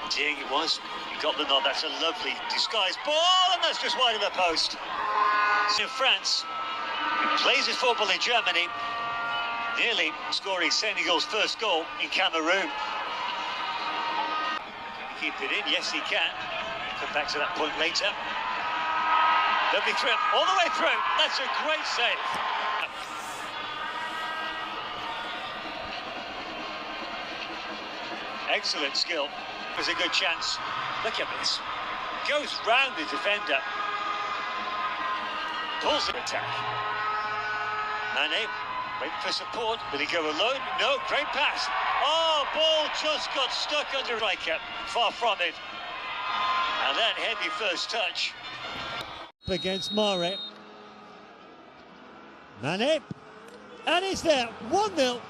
Seeing it was, he got the nod. That's a lovely disguised ball, and that's just wide of the post. In France, he plays his football in Germany, nearly scoring Senegal's first goal in Cameroon. Keep it in, yes he can. Come back to that point later. Lovely throw, all the way through. That's a great save. Excellent skill. There's a good chance. Look at this. Goes round the defender. Pulls the attack. Mane, waiting for support. Will he go alone? No, great pass. Oh, ball just got stuck under striker. Far from it. And that heavy first touch. Against Mare. Mane. And it's there. 1-0.